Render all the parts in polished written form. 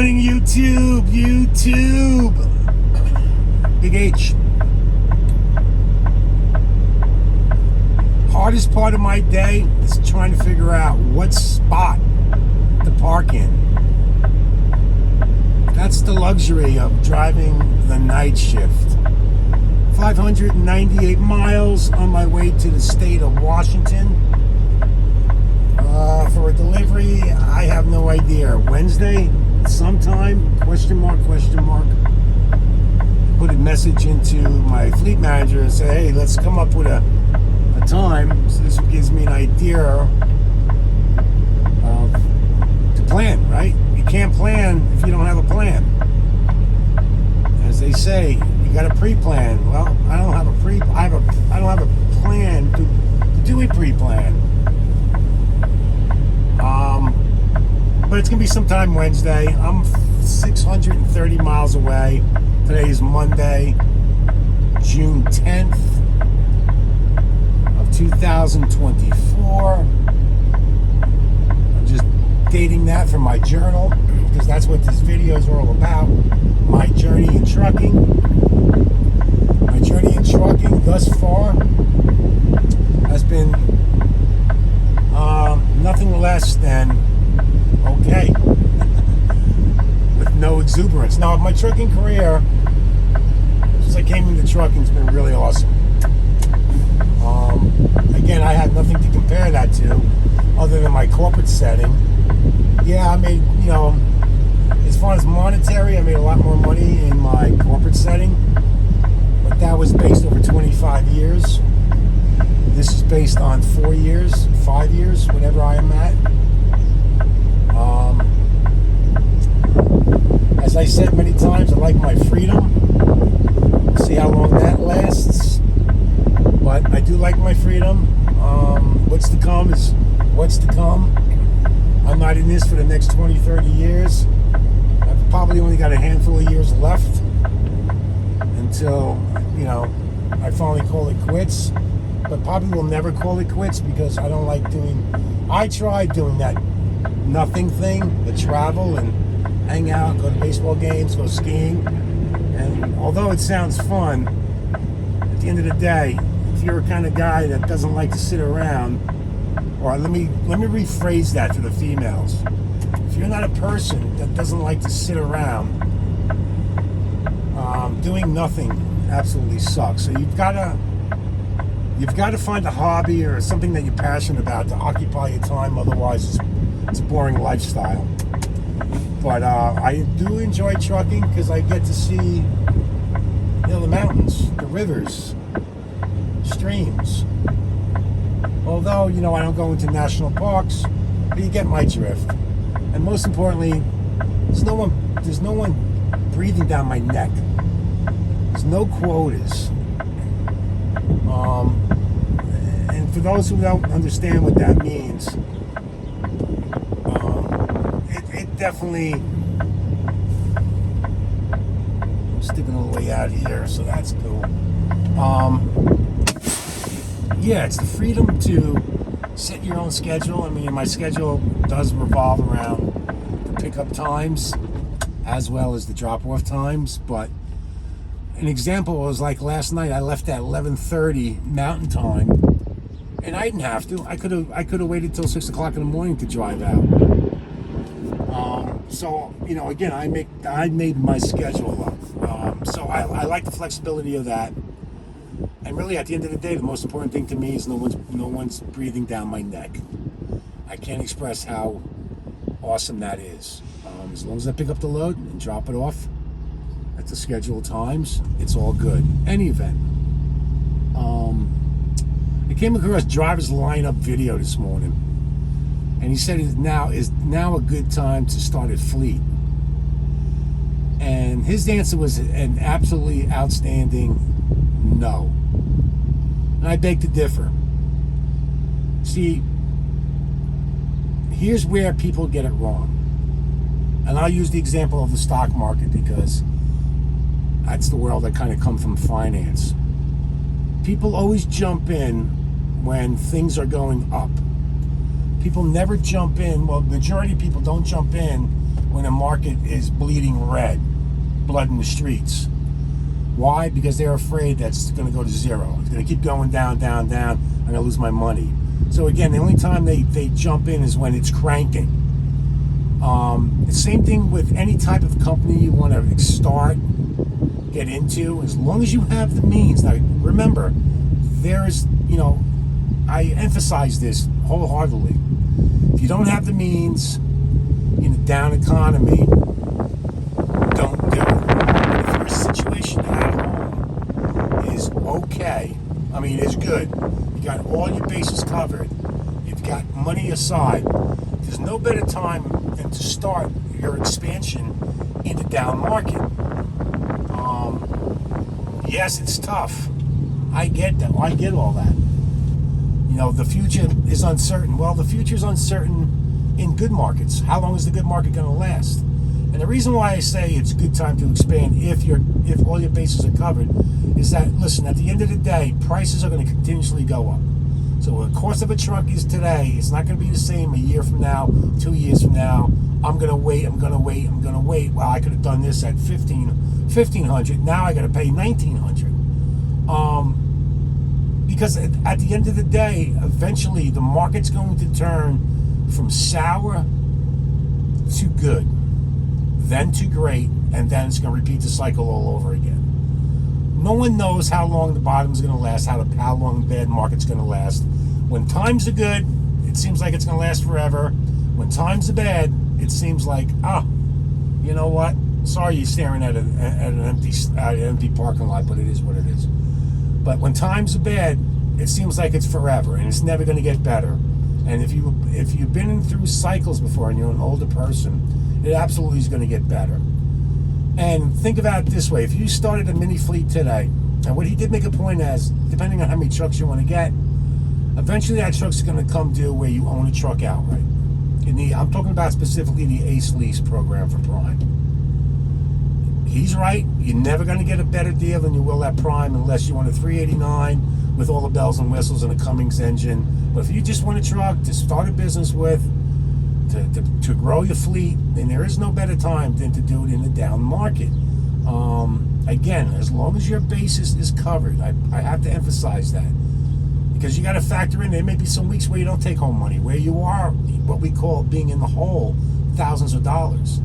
morning, YouTube. BigH. Hardest part of my day is trying to figure out what spot to park in. That's the luxury of driving the night shift. 598 miles on my way to the state of Washington. For a delivery, I have no idea. Wednesday, sometime, question mark. Put a message into my fleet manager and say, hey, let's come up with a time. So this gives me an idea of to plan, right? You can't plan if you don't have a plan. As they say, you got to pre-plan. Well, I don't have a plan to do a pre-plan. But it's gonna be sometime Wednesday. I'm 630 miles away. Today is Monday, June 10th of 2024. I'm just dating that from my journal because that's what this video is all about. My journey in trucking. My journey in trucking thus far has been nothing less than okay, with no exuberance. Now, my trucking career, since I came into trucking, has been really awesome. Again, I had nothing to compare that to other than my corporate setting. Yeah, I made, as far as monetary, I made a lot more money in my corporate setting, but that was based over 25 years. This is based on 4 years, 5 years, whatever I am at. As I said many times, I like my freedom. See how long that lasts. But I do like my freedom. What's to come is what's to come. I'm not in this for the next 20, 30 years. I've probably only got a handful of years left until, I finally call it quits. But probably will never call it quits because I don't like I tried doing that nothing thing, the travel and hang out, go to baseball games, go skiing. And although it sounds fun, at the end of the day, if you're a kind of guy that doesn't like to sit around, or let me rephrase that for the females. If you're not a person that doesn't like to sit around, doing nothing absolutely sucks. So you've got to find a hobby or something that you're passionate about to occupy your time. Otherwise, it's a boring lifestyle. But I do enjoy trucking because I get to see, the mountains, the rivers, streams. Although, I don't go into national parks, but you get my drift. And most importantly, there's no one breathing down my neck. There's no quotas. And for those who don't understand what that means, it definitely, I'm sticking all the way out here, so that's cool. Yeah, it's the freedom to set your own schedule. I mean, my schedule does revolve around the pickup times as well as the drop-off times, but an example was like last night. I left at 11:30 Mountain Time, and I didn't have to. I could have waited till 6 o'clock in the morning to drive out. So again, I made my schedule up. So I like the flexibility of that. And really, at the end of the day, the most important thing to me is no one's breathing down my neck. I can't express how awesome that is. As long as I pick up the load and drop it off at the scheduled times, it's all good. Any event. I came across driver's lineup video this morning, and he said is now a good time to start at Fleet. And his answer was an absolutely outstanding no. And I beg to differ. See, here's where people get it wrong. And I'll use the example of the stock market because that's the world I kind of come from, finance. People always jump in when things are going up. People never jump in, well, majority of people don't jump in when the market is bleeding red, blood in the streets. Why? Because they're afraid that's going to go to zero. It's going to keep going down, down, down. I'm going to lose my money. So again, the only time they jump in is when it's cranking. The same thing with any type of company you want to start, get into, as long as you have the means. Now, remember, there's, I emphasize this wholeheartedly. If you don't have the means in a down economy, don't do it. But if your situation at home is okay, is good, you got all your bases covered, you've got money aside, there's no better time than to start your expansion in the down market. Yes, it's tough. I get that. I get all that. The future is uncertain. Well, the future is uncertain in good markets. How long is the good market going to last? And the reason why I say it's a good time to expand if all your bases are covered is that, listen, at the end of the day, prices are going to continuously go up. So the cost of a truck is today. It's not going to be the same a year from now, 2 years from now. I'm going to wait. Well, I could have done this at $1,500. Now I got to pay $1,900. Because at the end of the day, eventually the market's going to turn from sour to good, then to great, and then it's going to repeat the cycle all over again. No one knows how long the bottom's going to last, how long the bad market's going to last. When times are good, it seems like it's going to last forever. When times are bad, it seems like, you know what? Sorry you're staring at an empty parking lot, but it is what it is. But when times are bad, it seems like it's forever, and it's never going to get better. And if you've been through cycles before and you're an older person, it absolutely is going to get better. And think about it this way: if you started a mini fleet today, and what he did make a point as, depending on how many trucks you want to get, eventually that truck's going to come due where you own a truck outright. I'm talking about specifically the Ace Lease program for Prime. He's right. You're never going to get a better deal than you will at Prime unless you want a 389 with all the bells and whistles and a Cummins engine. But if you just want a truck to start a business with, to grow your fleet, then there is no better time than to do it in a down market. Again, as long as your basis is covered, I have to emphasize that. Because you got to factor in, there may be some weeks where you don't take home money, where you are what we call being in the hole, thousands of dollars.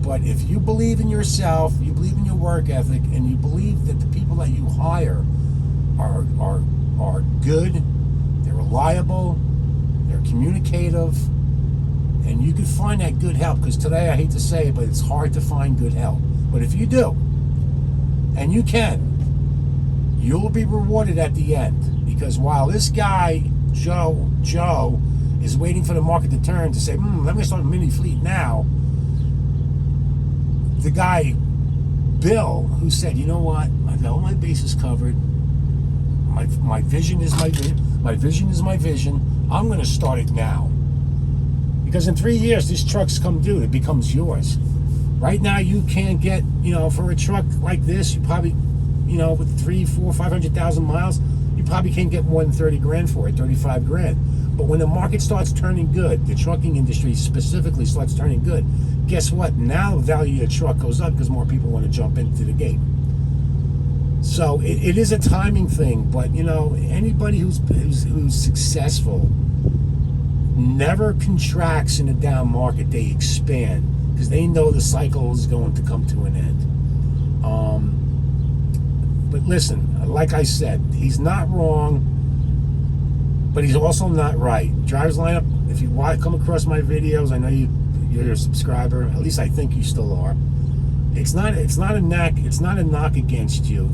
But if you believe in yourself, you believe in your work ethic, and you believe that the people that you hire are good, they're reliable, they're communicative, and you can find that good help. Because today, I hate to say it, but it's hard to find good help. But if you do, and you can, you'll be rewarded at the end. Because while this guy, Joe, is waiting for the market to turn to say, let me start a mini fleet now, the guy, Bill, who said, you know what, I've got all my bases covered, my vision is my vision, I'm going to start it now. Because in 3 years, this truck's come due, it becomes yours. Right now, you can't get, for a truck like this, you probably, with 3, 4, 500,000 miles, you probably can't get more than 30 grand for it, 35 grand. But when the market starts turning good, the trucking industry specifically starts turning good, guess what? Now the value of your truck goes up because more people want to jump into the game. So it is a timing thing, but anybody who's successful never contracts in a down market. They expand because they know the cycle is going to come to an end. But listen, like I said, he's not wrong, but he's also not right. Driver's Lineup, if you come across my videos, I know you're a subscriber. At least I think you still are. It's not a knock against you.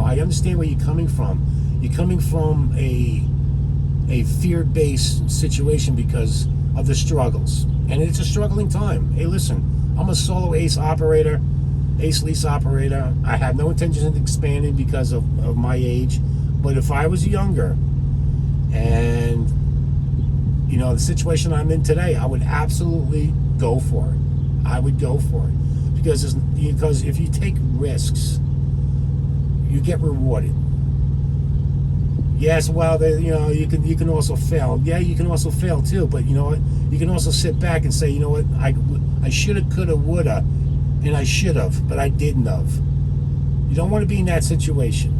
I understand where you're coming from. You're coming from a fear-based situation because of the struggles, and it's a struggling time. Hey, listen, I'm a solo Ace lease operator. I have no intention of expanding because of my age. But if I was younger, and the situation I'm in today, I would absolutely go for it. I would go for it because if you take risks, you get rewarded. Yes, well, you can also fail. Yeah, you can also fail too. But you know what? You can also sit back and say, you know what? I shoulda, coulda, woulda, and I should have, but I didn't have. You don't want to be in that situation.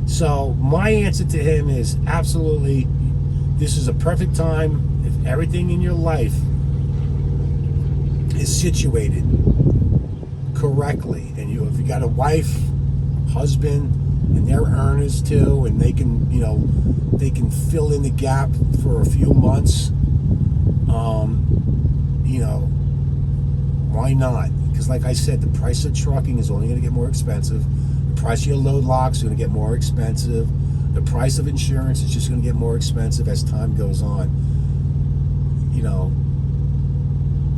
So my answer to him is absolutely, this is a perfect time. If everything in your life is situated correctly, and if you got a wife, husband, and they're earners too, and they can, they can fill in the gap for a few months, why not? Because like I said, the price of trucking is only going to get more expensive. The price of your load locks is going to get more expensive. The price of insurance is just going to get more expensive as time goes on.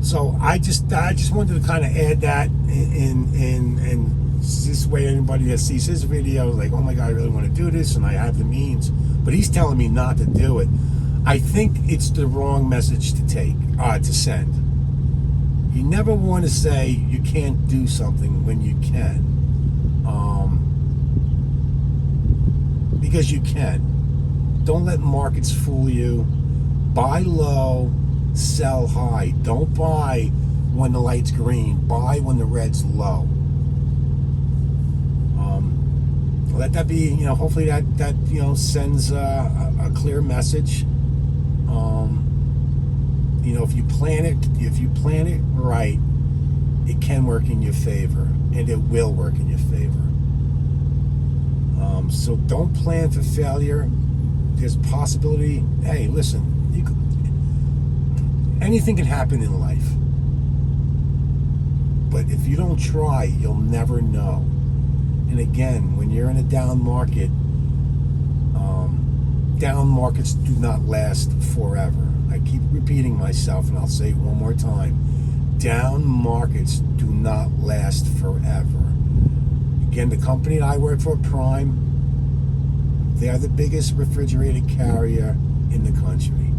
So I just wanted to kind of add that in this way anybody that sees his video like, oh my God, I really want to do this and I have the means, but he's telling me not to do it. I think it's the wrong message to send. You never want to say you can't do something when you can, because you can. Don't let markets fool you. Buy low, sell high. Don't buy when the light's green. Buy when the red's low. Let that be, hopefully that sends a clear message. If you plan it right, it can work in your favor, and it will work in your favor. So don't plan for failure. There's possibility. Hey, listen, anything can happen in life, but if you don't try, you'll never know. And again, when you're in a down market, down markets do not last forever. I keep repeating myself, and I'll say it one more time. Down markets do not last forever. Again, the company that I work for, Prime, they're the biggest refrigerated carrier in the country.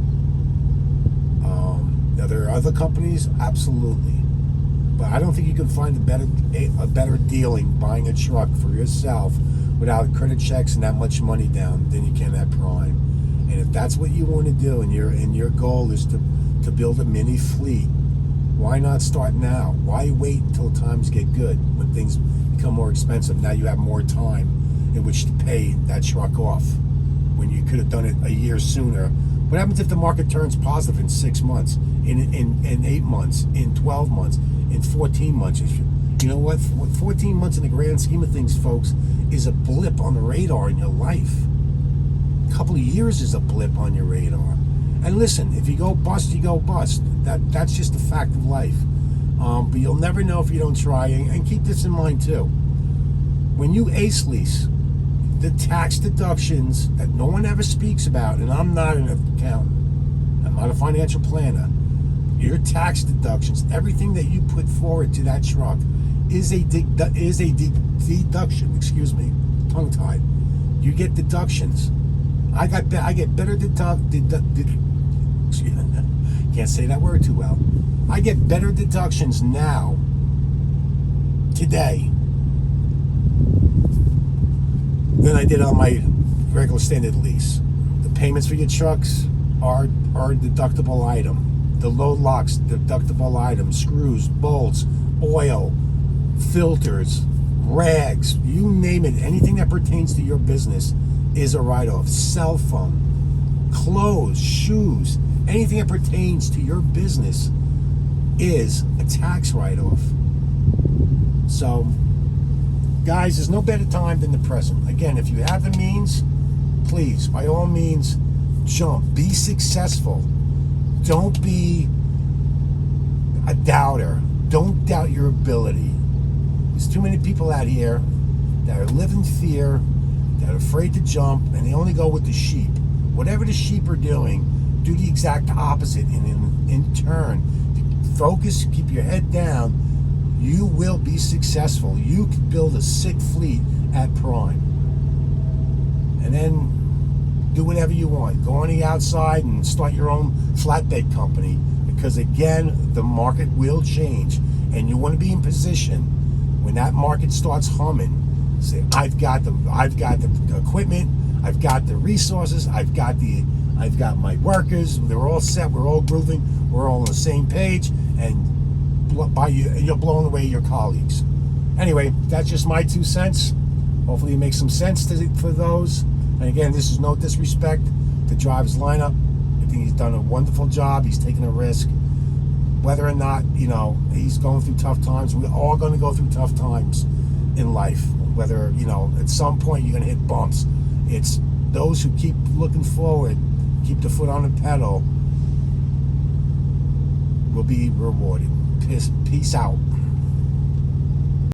Now, there are other companies, absolutely. But I don't think you can find a better dealing buying a truck for yourself without credit checks and that much money down than you can at Prime. And if that's what you want to do, and your goal is to build a mini fleet, why not start now? Why wait until times get good when things become more expensive? Now you have more time in which to pay that truck off when you could have done it a year sooner. What happens if the market turns positive in 6 months, in 8 months, in 12 months, in 14 months? You know what? 14 months in the grand scheme of things, folks, is a blip on the radar in your life. A couple of years is a blip on your radar. And listen, if you go bust, you go bust. That's just a fact of life. But you'll never know if you don't try. And keep this in mind too. When you ace lease, the tax deductions that no one ever speaks about, and I'm not an accountant, I'm not a financial planner, your tax deductions, everything that you put forward to that truck is a deduction. Excuse me, tongue tied. You get deductions. I get better can't say that word too well. I get better deductions now, today, than I did on my regular standard lease. The payments for your trucks are a deductible item. The load locks, deductible items, screws, bolts, oil, filters, rags, you name it, anything that pertains to your business is a write-off. Cell phone, clothes, shoes, anything that pertains to your business is a tax write-off. So, guys, there's no better time than the present. Again, if you have the means, please, by all means, jump. Be successful. Don't be a doubter. Don't doubt your ability. There's too many people out here that are living in fear, that are afraid to jump, and they only go with the sheep. Whatever the sheep are doing, do the exact opposite, and in turn, focus, keep your head down. You will be successful. You can build a sick fleet at Prime. And then do whatever you want. Go on the outside and start your own flatbed company. Because again, the market will change. And you want to be in position when that market starts humming. Say, I've got the equipment, I've got the resources, I've got my workers, they're all set, we're all grooving, we're all on the same page, and you're blowing away your colleagues. Anyway, that's just my 2 cents. Hopefully it makes some sense for those. And again, this is no disrespect to driver's lineup. I think he's done a wonderful job. He's taken a risk. Whether or not, he's going through tough times. We're all going to go through tough times in life. Whether, at some point you're going to hit bumps. It's those who keep looking forward, keep the foot on the pedal, will be rewarded. Peace out.